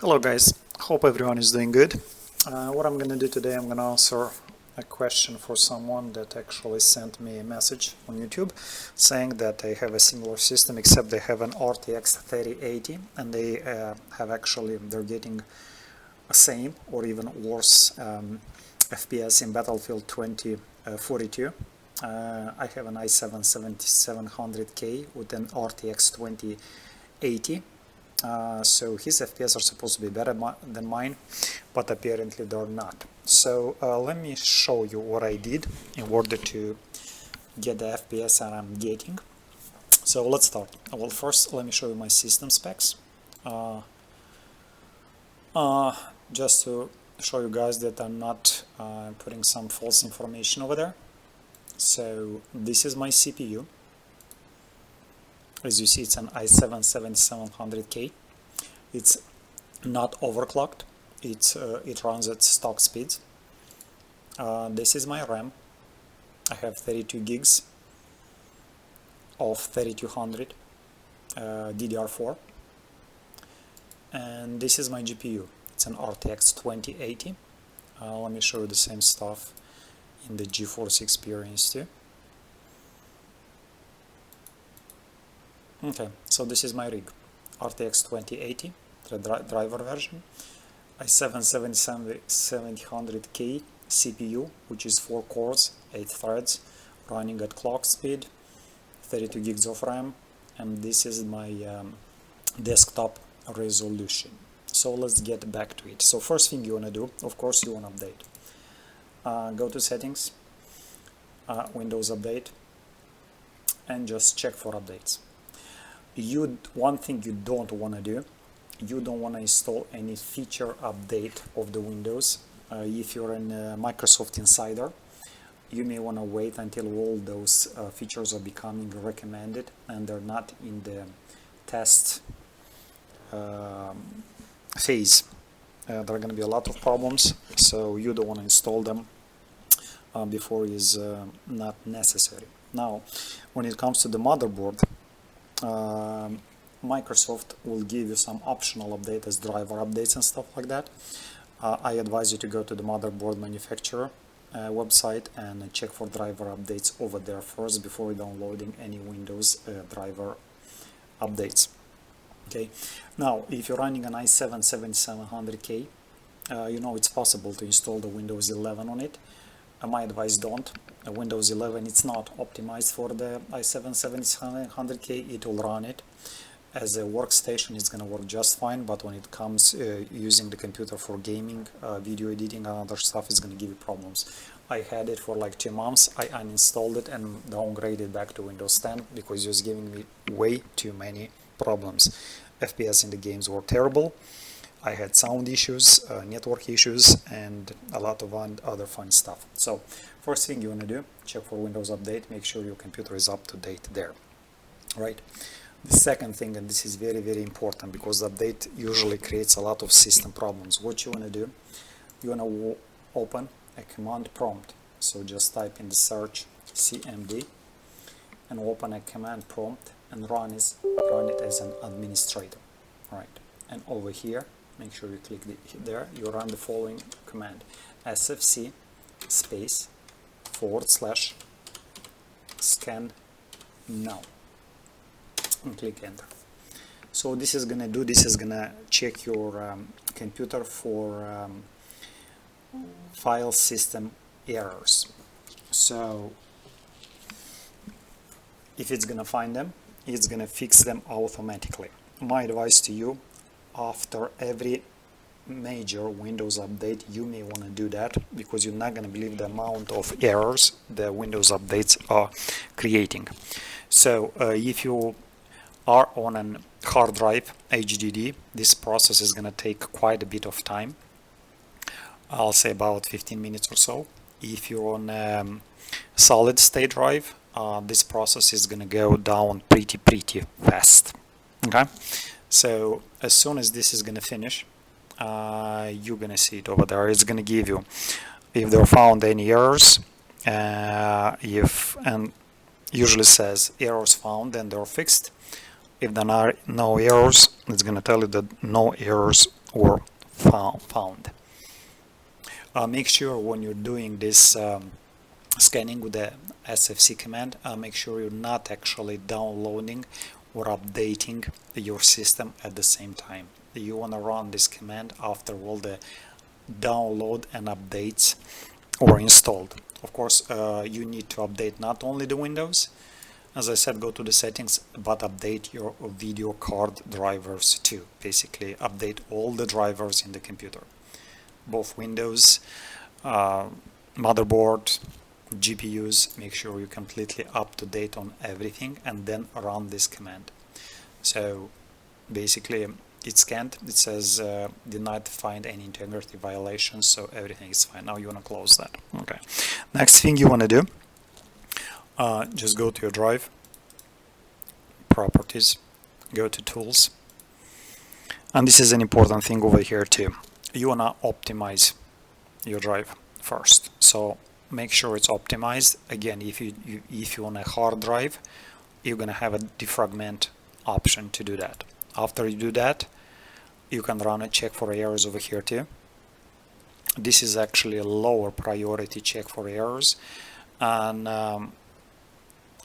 Hello guys, hope everyone is doing good. What I'm gonna do today, I'm gonna answer a question for someone that actually sent me a message on YouTube saying that they have a similar system except they have an RTX 3080 and they're getting a same or even worse FPS in Battlefield 2042. I have an i7 7700K with an RTX 2080. So his FPS are supposed to be better than mine, but apparently they're not. So let me show you what I did in order to get the FPS that I'm getting. So let's start. Well, first let me show you my system specs. Just to show you guys that I'm not putting some false information over there. So this is my CPU. As you see, it's an i7 7700K. It's not overclocked. It runs at stock speeds. This is my RAM. I have 32 gigs of 3200 DDR4. And this is my GPU. It's an RTX 2080. Let me show you the same stuff in the GeForce Experience too. Okay, so this is my rig, RTX 2080, the driver version, i7 7700K CPU, which is 4 cores, 8 threads, running at clock speed, 32 gigs of RAM, and this is my desktop resolution. So let's get back to it. So first thing you want to do, of course, you want to update. Go to settings, Windows Update, and just check for updates. One thing you don't want to do, you don't want to install any feature update of the Windows. If you're a Microsoft insider, you may want to wait until all those features are becoming recommended and they're not in the test phase. There are going to be a lot of problems, so you don't want to install them before is not necessary. Now, when it comes to the motherboard, Microsoft will give you some optional updates as driver updates and stuff like that. I advise you to go to the motherboard manufacturer website and check for driver updates over there first before downloading any Windows driver updates. Okay. Now, if you're running an i7 7700K, you know it's possible to install the Windows 11 on it. My advice, don't. Windows 11, it's not optimized for the i7 7700K. It will run it as a workstation. It's going to work just fine, but when it comes using the computer for gaming, video editing and other stuff, it's going to give you problems. I had it for like 2 months. I uninstalled it and downgraded back to Windows 10 because it was giving me way too many problems. FPS in the games were terrible. I had sound issues, network issues, and a lot of other fun stuff. So first thing you want to do, check for Windows Update, make sure your computer is up to date there. Right. The second thing, and this is very, very important because the update usually creates a lot of system problems. What you want to do, you want to open a command prompt. So just type in the search CMD and open a command prompt and run it as an administrator. Right. And over here, make sure you click there, you run the following command, sfc space / scannow, and click enter. So this is gonna check your computer for file system errors. So if it's gonna find them, it's gonna fix them automatically. My advice to you, after every major Windows update, you may want to do that because you're not going to believe the amount of errors the Windows updates are creating. So if you are on a hard drive HDD, this process is going to take quite a bit of time. I'll say about 15 minutes or so. If you're on a solid state drive, this process is going to go down pretty fast. Okay. So as soon as this is going to finish, you're going to see it over there. It's going to give you if there are found any errors, and usually says errors found and they're fixed. If there are no errors, it's going to tell you that no errors were found. Make sure when you're doing this scanning with the SFC command, make sure you're not actually downloading or updating your system at the same time. You want to run this command after all the download and updates were installed. Of course, you need to update not only the Windows, as I said, go to the settings, but update your video card drivers too. Basically, update all the drivers in the computer, both Windows, motherboard, GPUs. Make sure you're completely up to date on everything, and then run this command. So basically, it's scanned. It says did not find any integrity violations, so everything is fine. Now you want to close that. Okay. Next thing you want to do, just go to your drive, properties, go to tools, and this is an important thing over here too. You want to optimize your drive first. So make sure it's optimized. Again, if you want a hard drive, you're gonna have a defragment option to do that. After you do that, you can run a check for errors over here too. This is actually a lower priority check for errors, and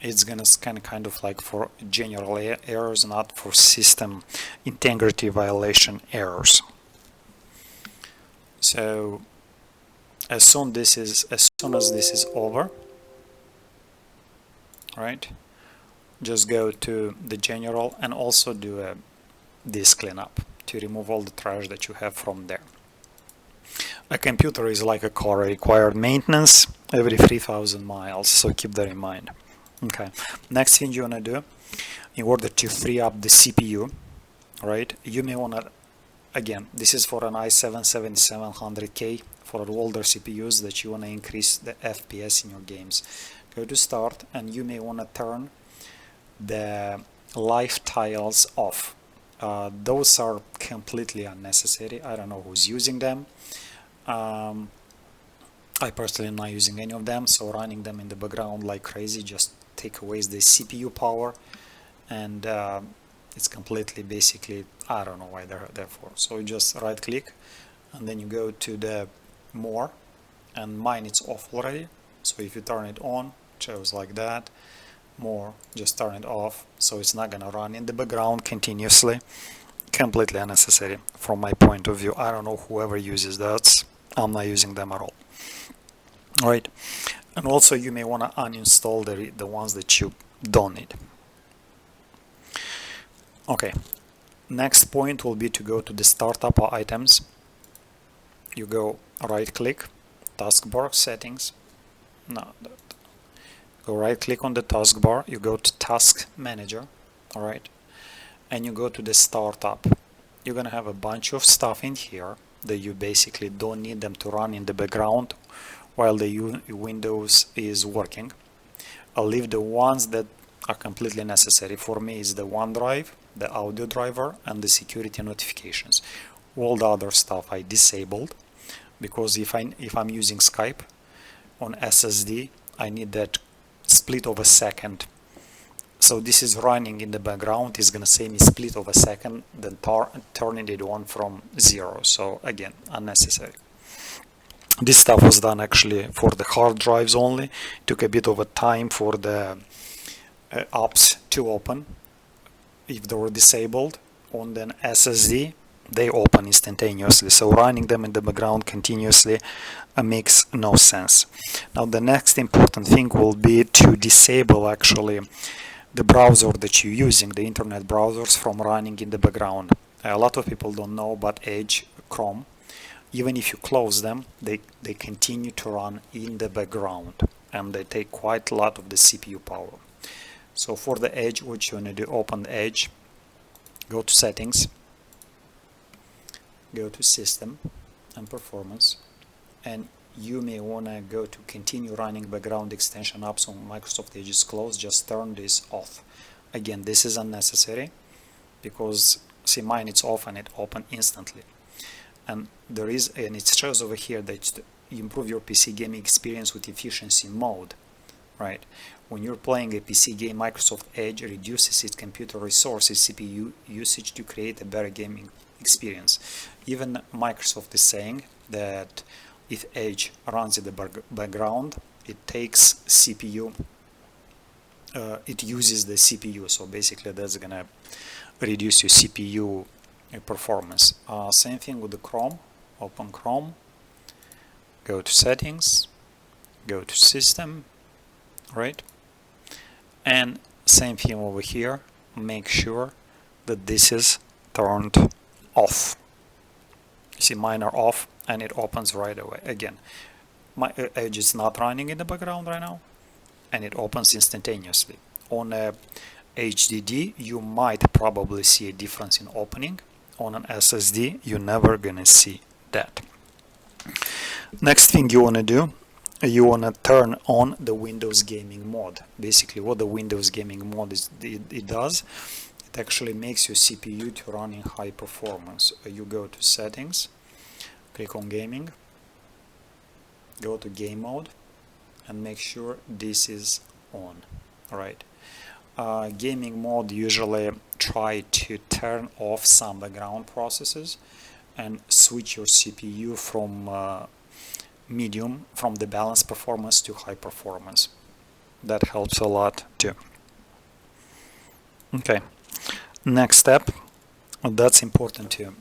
it's gonna scan kind of like for general errors, not for system integrity violation errors. So as soon as this is over, right, just go to the general and also do a disk cleanup to remove all the trash that you have from there. A computer is like a car, required maintenance every 3,000 miles, so keep that in mind. Okay, next thing you want to do, in order to free up the CPU, right, you may want to, again, this is for an i7-7700K, for older CPUs that you want to increase the FPS in your games. Go to start, and you may want to turn the live tiles off. Those are completely unnecessary. I don't know who's using them. I personally am not using any of them, so running them in the background like crazy just take away the CPU power, and it's completely, basically, I don't know why they're there for. So you just right click, and then you go to the more, and mine it's off already, so if you turn it on, it shows like that. More, just turn it off, so it's not gonna run in the background continuously. Completely unnecessary from my point of view. I don't know whoever uses that. I'm not using them at all. Right, and also you may want to uninstall the ones that you don't need. Okay, next point will be to go to the startup items. You go right click, taskbar settings. No, go right click on the taskbar, you go to task manager, alright, and you go to the startup. You're gonna have a bunch of stuff in here that you basically don't need them to run in the background while the Windows is working. I'll leave the ones that are completely necessary. For me is the OneDrive, the audio driver, and the security notifications. All the other stuff I disabled, because if I'm using Skype on SSD, I need that split of a second. So this is running in the background, it's gonna say me split of a second, then turning it on from 0. So again, unnecessary. This stuff was done actually for the hard drives only. It took a bit of a time for the apps to open. If they were disabled on the SSD, they open instantaneously. So running them in the background continuously makes no sense. Now the next important thing will be to disable actually the browser that you're using, the internet browsers, from running in the background. A lot of people don't know, but Edge, Chrome, even if you close them, they continue to run in the background, and they take quite a lot of the CPU power. So for the Edge, what you want to do, open the Edge, go to settings, go to system and performance, and you may want to go to continue running background extension apps on Microsoft Edge is closed. Just turn this off. Again, this is unnecessary because see, mine it's off and it opened instantly. And it shows over here that you improve your PC gaming experience with efficiency mode, right? When you're playing a PC game, Microsoft Edge reduces its computer resources, CPU usage, to create a better gaming experience. Even Microsoft is saying that if Edge runs in the background, it takes CPU, it uses the CPU, so basically that's gonna reduce your CPU performance. Same thing with the Chrome. Open Chrome, go to settings, go to system, right? And same thing over here, make sure that this is turned off. You see minor off, and it opens right away. Again, my Edge is not running in the background right now, and it opens instantaneously. On a HDD, you might probably see a difference in opening. On an SSD, you're never gonna see that. Next thing you want to do, you want to turn on the Windows gaming mode. Basically what the Windows gaming mode is, it does, it actually makes your CPU to run in high performance. You go to settings, click on gaming, go to game mode, and make sure this is on. Right. Gaming mode usually try to turn off some background processes and switch your CPU from medium, from the balanced performance to high performance. That helps a lot too. Okay, next step, that's important too.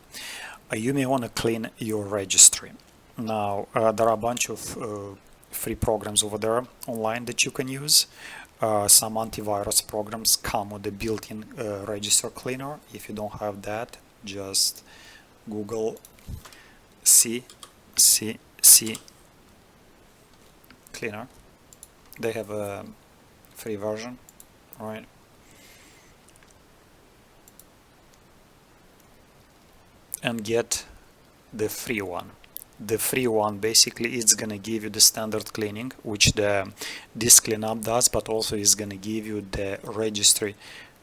You may want to clean your registry. Now there are a bunch of free programs over there online that you can use. Some antivirus programs come with a built-in register cleaner. If you don't have that, just Google C cleaner. They have a free version, right? And get the free one. The free one basically is gonna give you the standard cleaning, which the disk cleanup does, but also is gonna give you the registry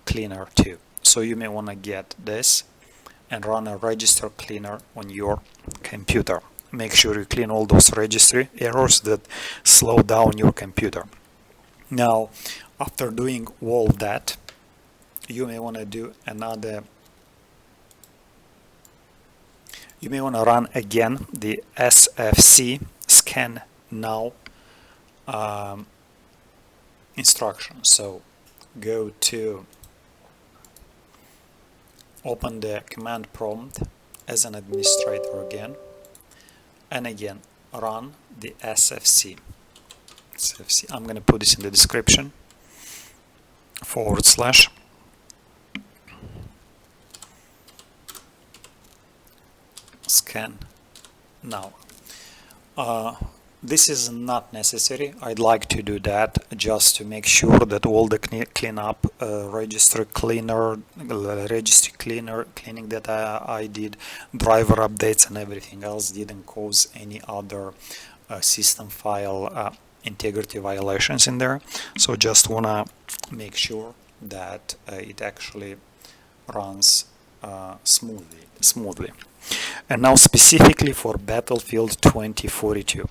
cleaner too. So you may wanna get this and run a register cleaner on your computer. Make sure you clean all those registry errors that slow down your computer. Now, after doing all that, you may want to do another. You may want to run again the SFC scannow instruction. So go to open the command prompt as an administrator again, and again run the SFC. I'm going to put this in the description, / scan now. This is not necessary. I'd like to do that just to make sure that all the cleanup, registry cleaning that I did, driver updates and everything else didn't cause any other system file integrity violations in there. So just wanna make sure that it actually runs smoothly. And now specifically for Battlefield 2042.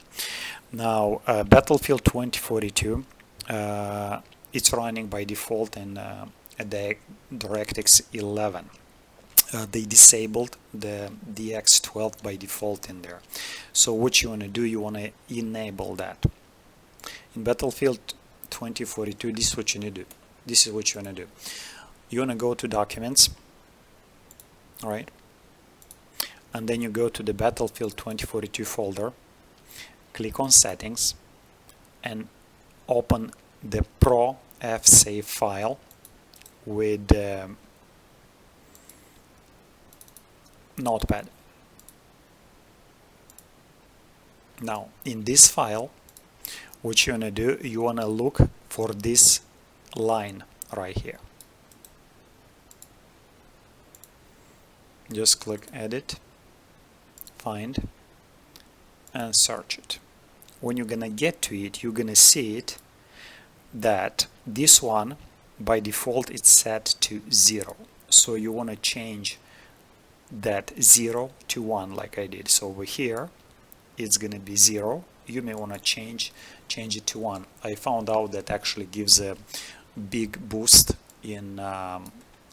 Now Battlefield 2042, it's running by default in the DirectX 11. They disabled the DX12 by default in there. So what you want to do, you want to enable that. In Battlefield 2042, this is what you need to do. This is what you want to do. You want to go to Documents, all right? And then you go to the Battlefield 2042 folder, click on Settings, and open the Pro F-Save file with Notepad. Now, in this file, what you want to do, you want to look for this line right here. Just click Edit, Find, and search it. When you're gonna get to it, you're gonna see it that this one by default it's set to 0. So you want to change that 0 to 1 like I did. So over here it's gonna be 0. You may want to change it to 1. I found out that actually gives a big boost in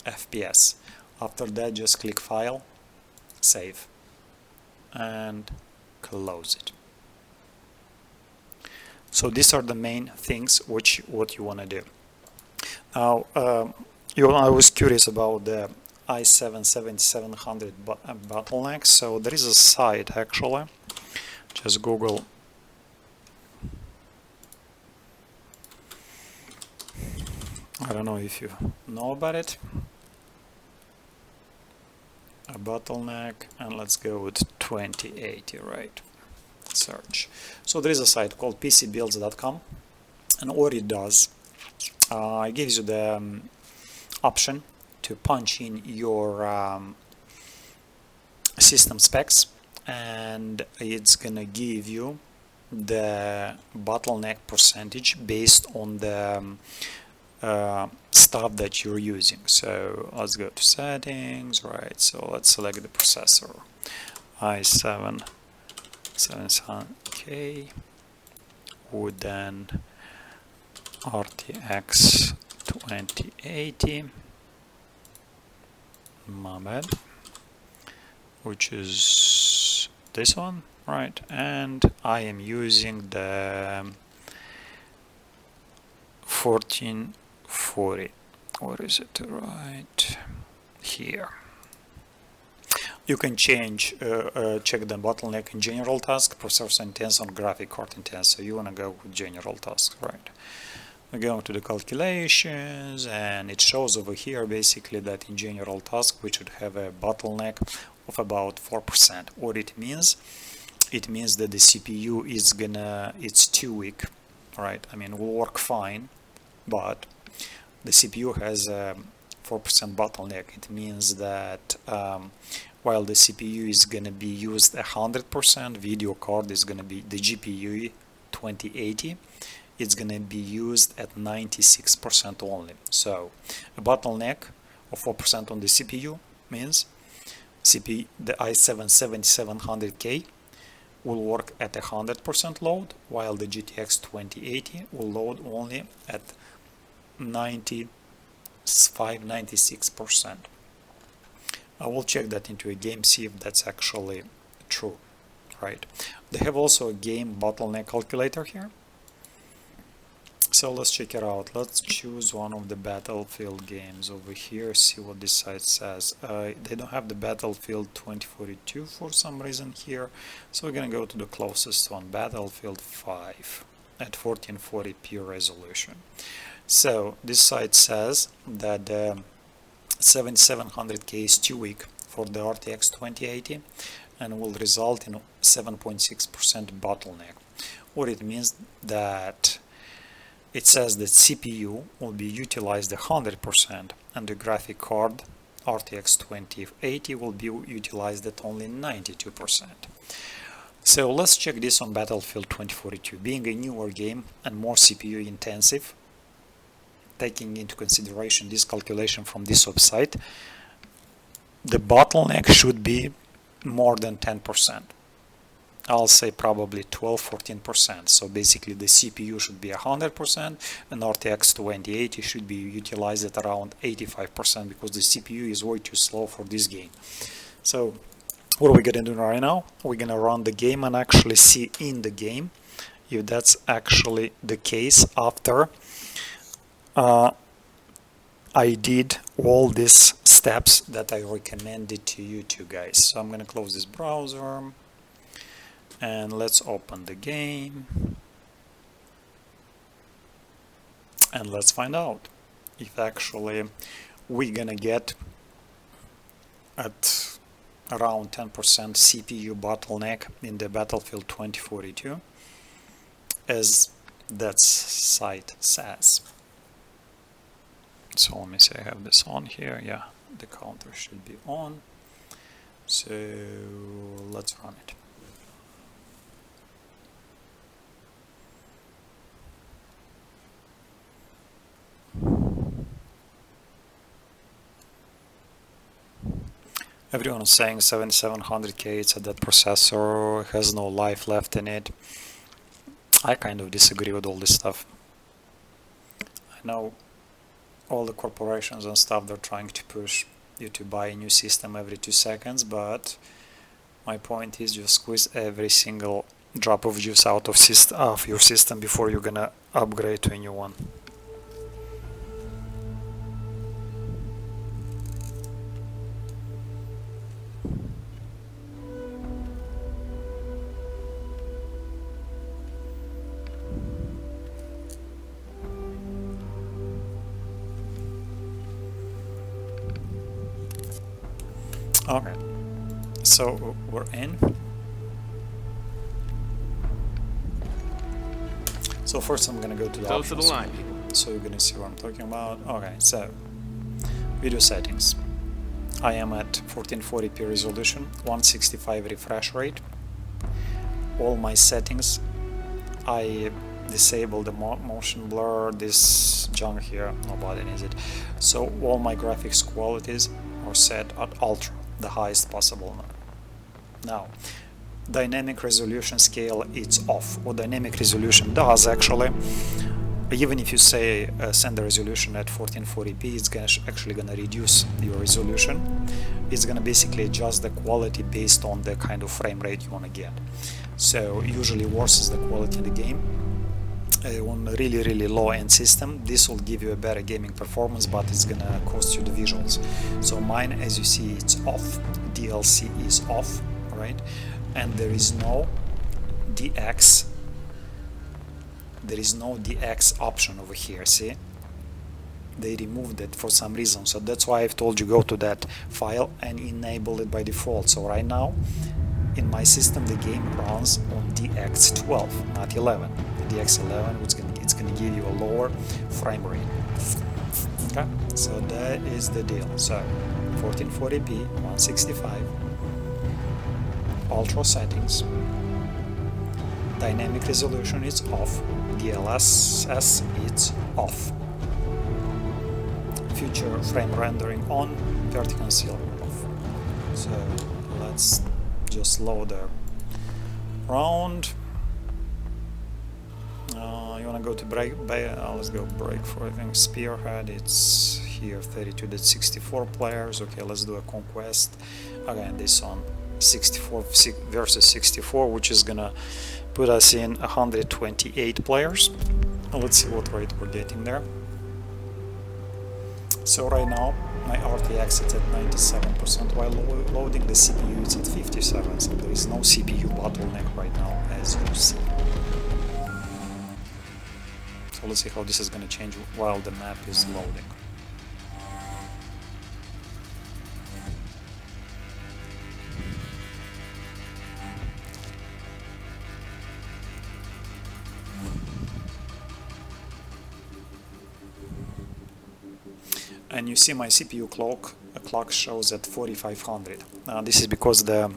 FPS. After that, just click File, Save. and close it. So these are the main things what you want to do. Now, I was curious about the i7-7700 bottleneck. So there is a site actually. Just Google. I don't know if you know about it. A bottleneck, and let's go with 2080, right? Search. So there is a site called pcbuilds.com, and what it does, it gives you the option to punch in your system specs, and it's gonna give you the bottleneck percentage based on the stuff that you're using. So let's go to settings, right? So let's select the processor, i7-7700K, with then RTX 2080, my bad, which is this one, right? And I am using the 1440. What is it? Right here. You can change, check the bottleneck in general task, processor intense, on graphic card intense. So you want to go with general task, right? We go to the calculations, and it shows over here basically that in general task we should have a bottleneck of about 4%. What it means? It means that the CPU is it's too weak, right? I mean, it will work fine, but the CPU has a 4% bottleneck. It means that while the CPU is gonna be used 100%, video card is gonna be, the GPU 2080, it's gonna be used at 96% only. So a bottleneck of 4% on the CPU means the i7-7700K will work at 100% load, while the GTX 2080 will load only at 95-96%. I will check that into a game, see if that's actually true, right? They have also a game bottleneck calculator here. So let's check it out. Let's choose one of the Battlefield games over here, see what this site says. They don't have the Battlefield 2042 for some reason here, so we're gonna go to the closest one, Battlefield 5 at 1440p resolution. So this site says that the 7700K is too weak for the RTX 2080 and will result in 7.6% bottleneck. What it means that it says that CPU will be utilized 100% and the graphic card RTX 2080 will be utilized at only 92%. So let's check this on Battlefield 2042. Being a newer game and more CPU intensive, taking into consideration this calculation from this website, the bottleneck should be more than 10%. I'll say probably 12-14%. So basically the CPU should be 100% and RTX 2080 should be utilized at around 85% because the CPU is way too slow for this game. So what are we gonna do right now? We're gonna run the game and actually see in the game if that's actually the case after I did all these steps that I recommended to you two guys. So I'm gonna close this browser and let's open the game and let's find out if actually we're gonna get at around 10% CPU bottleneck in the Battlefield 2042 as that site says. So let me say I have this on here. Yeah, the counter should be on. So let's run it. Everyone is saying 7700K, it's a dead processor, has no life left in it. I kind of disagree with all this stuff. I know all the corporations and stuff, they're trying to push you to buy a new system every 2 seconds, but My point is you squeeze every single drop of juice out of your system before you're gonna upgrade to a new one. Okay, so we're in. So first I'm gonna go to the Close to the options, line, people. so you're gonna see what I'm talking about. Okay, so video settings. I am at 1440p resolution, 165 refresh rate. All my settings, I disable the motion blur, this junk here, nobody needs it. So all my graphics qualities are set at ultra, the highest possible. Now, dynamic resolution scale, it's off. What dynamic resolution does actually, even if you say send the resolution at 1440p, it's actually gonna reduce your resolution. It's gonna basically adjust the quality based on the kind of frame rate you wanna get. So usually worse is the quality in the game. On a really low end system, this will give you a better gaming performance, but it's gonna cost you the visuals. So mine, as you see, it's off. DLC is off, right? And there is no DX. There is no DX option over here. See, they removed it for some reason. So that's why I've told you go to that file and enable it by default. So right now, in my system, the game runs on DX12, not 11. DX11, it's gonna give you a lower frame rate. Okay, so that is the deal. So 1440p, 165, ultra settings, dynamic resolution is off, DLSS it's off, future frame rendering on, vertical seal off. So let's just load the round. You wanna go to break? Let's go break for, I think, Spearhead. It's here 32.64 players. Okay, let's do a conquest. Again, this on 64 versus 64, which is gonna put us in 128 players. Let's see what rate we're getting there. So right now my RTX is at 97%, while loading the CPU it's at 57, so there is no CPU bottleneck right now, as you see. So let's see how this is going to change while the map is loading. And you see my CPU clock shows at 4500. This is because the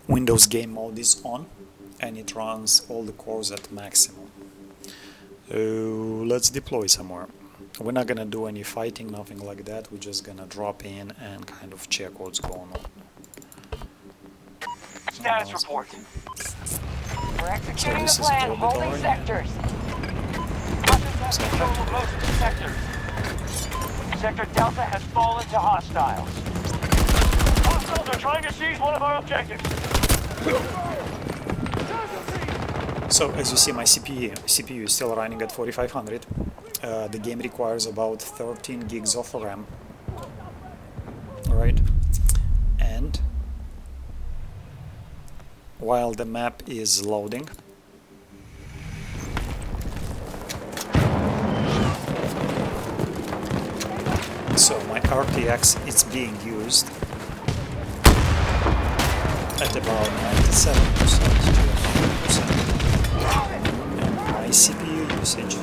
Windows game mode is on and it runs all the cores at maximum. So let's deploy somewhere. We're not gonna do any fighting, nothing like that. We're just gonna drop in and kind of check what's going on. Status report. We're executing So the plan, Orbital, holding yeah. sectors. Control of most of the sectors. Sector Delta has fallen to hostiles. Hostiles are trying to seize one of our objectives. So as you see, my CPU is still running at 4500. The game requires about 13 gigs of RAM. Alright, and while the map is loading, so my RTX is being used at about 97% to 100%. And my CPU usage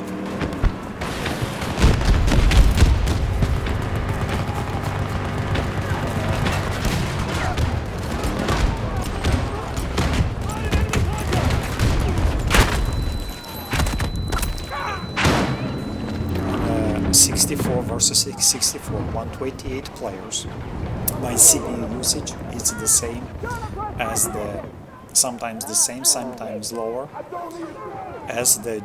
uh, 64 versus 64, 128 players. My CPU usage is the same as sometimes the same, sometimes lower, as the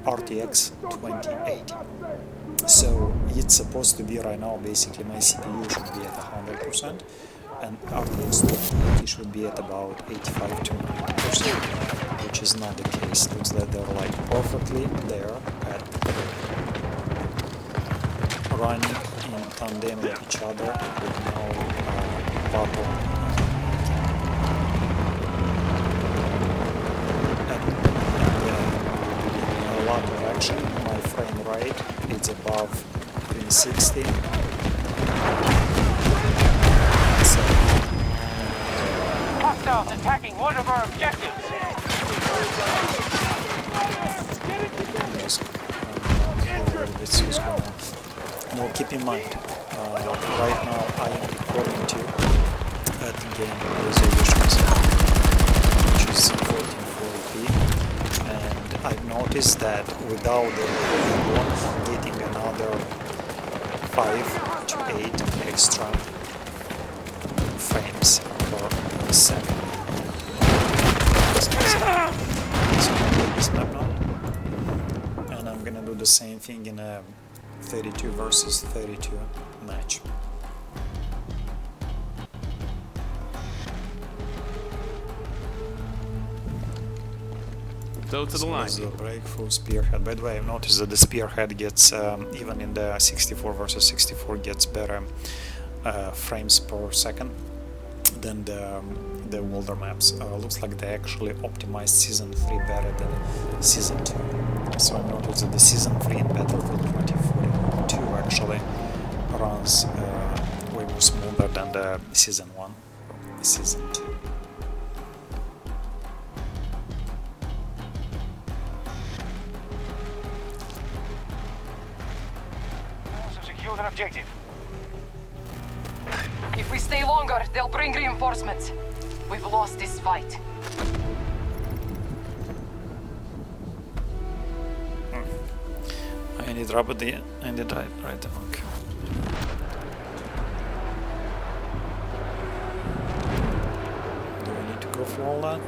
RTX 2080. So it's supposed to be right now, basically my CPU should be at 100%, and RTX 2080 should be at about 85 to 90%, which is not the case. Looks like they're like perfectly there at running in tandem with each other with no bubble. A lot of action. My frame rate is above 360. Hostiles attacking one of our objectives. Now keep in mind, right now I am recording to at game resolutions, which is 1440p, and I've noticed that without the recording one, I'm getting another 5 to 8 extra frames per second. And I'm gonna do the same thing in a 32 versus 32 match. So to the line. The breakthrough Spearhead. By the way, I've noticed that the Spearhead gets, even in the 64 versus 64, gets better frames per second than the older maps. Looks like they actually optimized Season 3 better than Season 2. So I noticed that the Season 3 in Battlefield 2042 actually runs way more smoother than the Season 1, Season 2. Secure an objective. If we stay longer, they'll bring reinforcements. We've lost this fight. I need rubber the and it died right. Okay. Do I need to go for all that?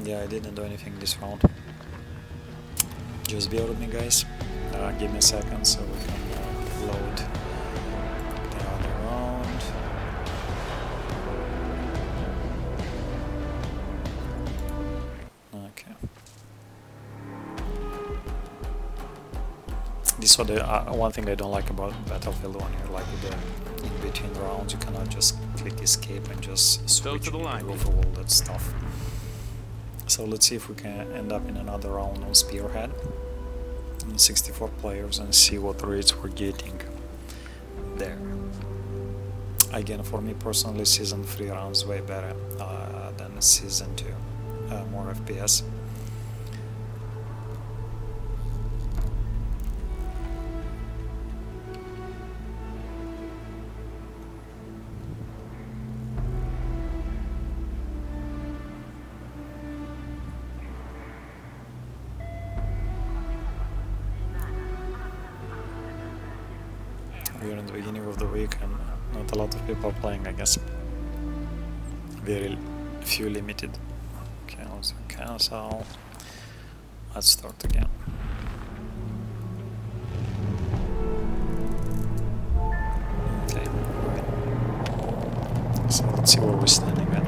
Yeah, I didn't do anything this round. Just bear with me, guys. Give me a second so we can load the other round. Okay. This is the one thing I don't like about Battlefield 1. You're like with the in between rounds, you cannot just click escape and just switch to the line. and go through all that stuff. So let's see if we can end up in another round on Spearhead. 64 players and see what rates we're getting there. Again, for me personally, Season 3 runs way better than Season 2. More FPS. We're in the beginning of the week and not a lot of people are playing, I guess. Very few limited. Okay, let's cancel. Let's start again. Okay, right. So let's see where we're standing at.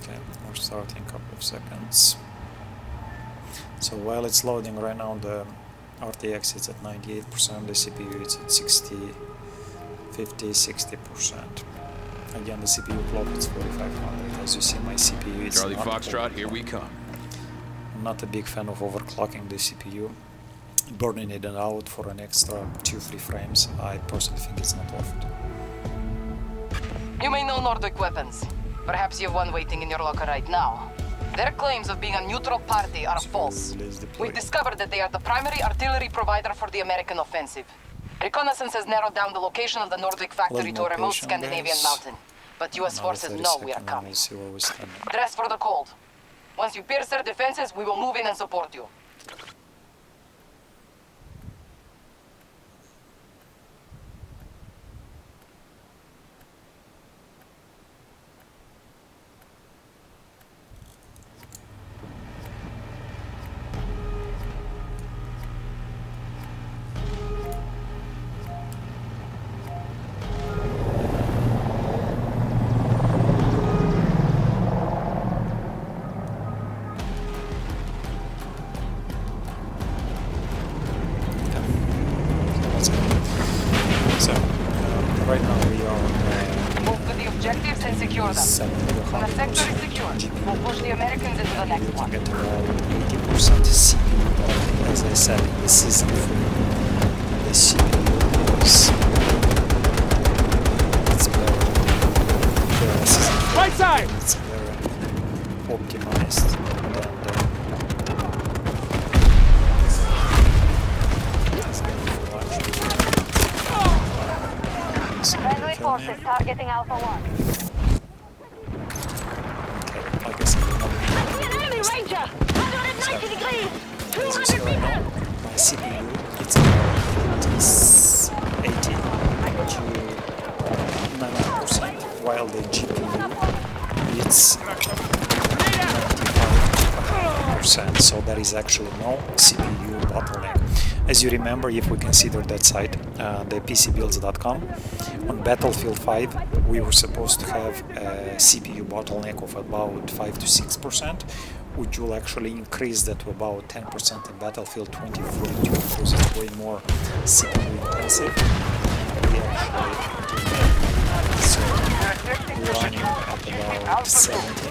Okay, we're starting a couple of seconds. So while it's loading right now, the RTX is at 98%, the CPU is at 50-60%. Again, the CPU clock is 4500. As you see, my CPU is Charlie not Foxtrot, here we come. I'm not a big fan of overclocking the CPU. Burning it out for an extra 2-3 frames, I personally think it's not worth it. You may know Nordic weapons. Perhaps you have one waiting in your locker right now. Their claims of being a neutral party are false. Let's deploy. We've discovered that they are the primary artillery provider for the American offensive. Reconnaissance has narrowed down the location of the Nordic factory to a remote Location, Scandinavian guys. mountain. But US Another forces 30 know we are seconds and coming. we'll see where we stand. Dress for the cold. Once you pierce their defenses, we will move in and support you. Let's go. So, right now we are Move to the objectives and secure them. 7 When the sector is secure, we'll push the Americans into the next one. get around 80% CPU. As I said in the season 3, the CPU is it's very season 4, Right side! it's very optimized than Friendly forces targeting Alpha 1. Okay, like I said, Enemy Ranger! 190 degrees! as you 200 see right now, meters! my CPU it's about 80 to 90%, while the GPU it's 95%, so there is actually no CPU bottleneck. As you remember, if we consider that site, the pcbuilds.com, on Battlefield 5 we were supposed to have a CPU bottleneck of about 5 to 6%, which will actually increase that to about 10% in Battlefield 2042 because it's way more CPU intensive. We actually so we're running at about 70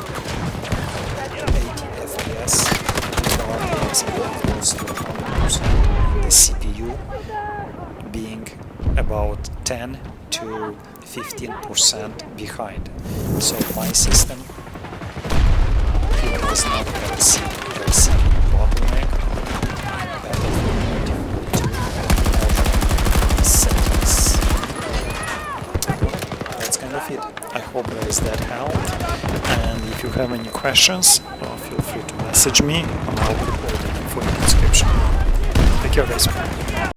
80 FPS, the RPMs are close to 100%, the CPU being about 10 to 15% behind. So my system it does not have a CPU bottleneck. Battlefield 2042 settings. That's kind of it. I hope guys that helped, and if you have any questions, feel free to message me and I'll put all the info in the description. Take care guys.